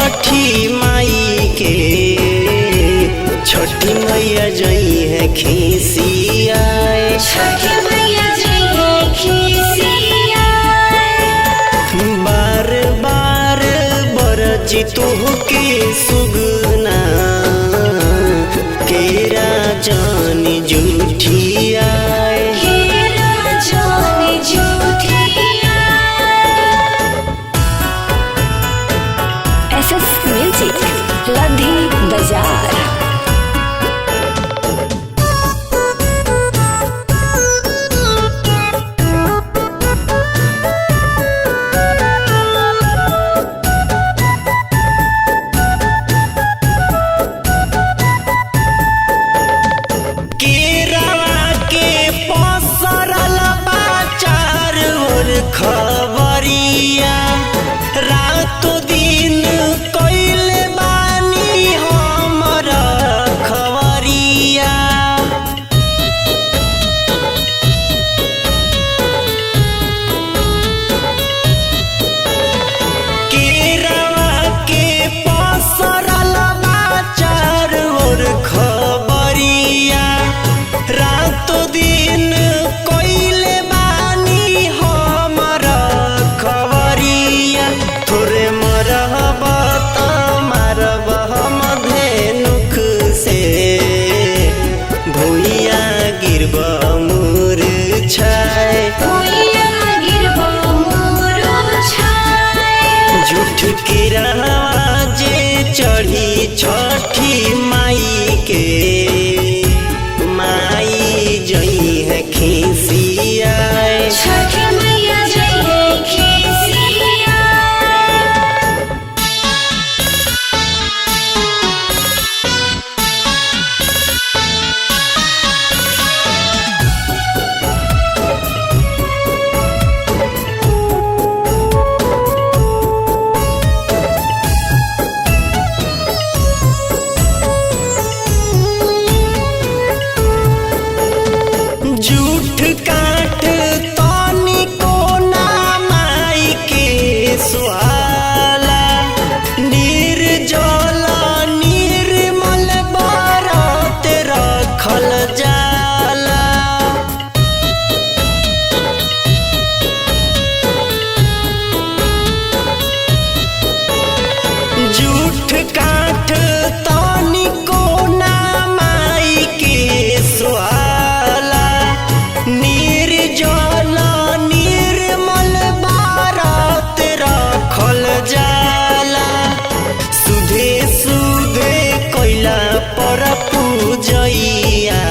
छठी माई के छठी मैया जई है खिसियाए छठी मैया जई है खिसियाए बार बार बरजी तुहके सुगना केरा जानी जूठियाए केरा जानी जूठियाए। SS म्यूजिक लधी बाजार। खबरिया रातों दिन कइले बानी हमरा खबरिया केरवा के पसरल बाचार और खबरिया रातों दिन कइले बानी हमरा खबरिया थोरे मरहब त मारब हम धेनुक से भुइया गिरब मुरझाए भुइया गिरब मुरझाए। झूठ के रहवा जे चढ़ी छठी माई के माई जई है खिसियाए छठी मैया जई है खिसियाए। झूठ काट तानी को ना माई के सुहाला निर्जल निर्मल बरत रखल जाला झूठ काट तानी को ना माई के सुहाला निर्जल निर्मल बारात रखल जाला सुधे सुधे कैला पर पूजैया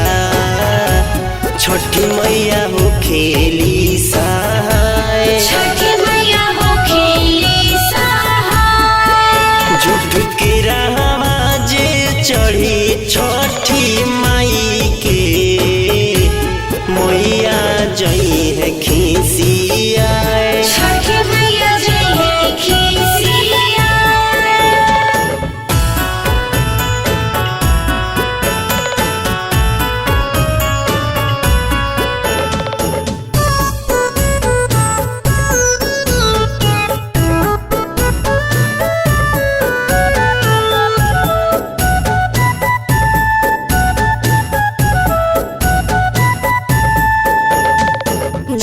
छठी मैया हो खेली सहाय छठी मैया हो खेली सहाय। झूठ के रहवा जे चढ़ी छठी माई के मैया जई है खिसियाए छठी मैया जई है खिसियाए।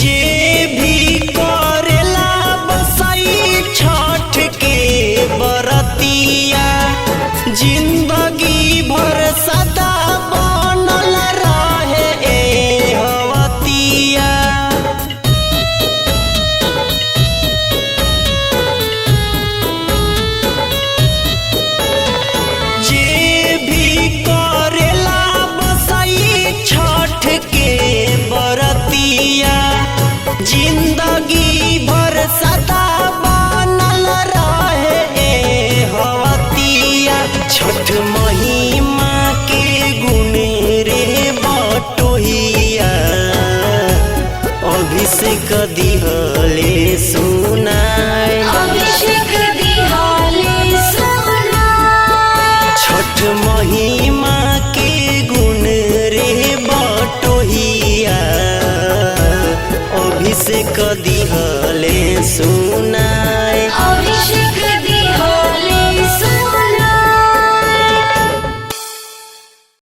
जे भी करेला बसाई छठ के बरतिया जिंदगी भर सदा बनल रहे ए हवतिया जे भी करेला बसाई छठ के बरतिया जिंदगी भर सदा बनल रहे ए हवतिया छठ महिमा के गुण रे बटोहिया अभिषेक दिहले सुनाए अभिषेक दिहाले सुनाए। छठ महिमा के गुण रे बटोहिया अभिषेक दिहले सु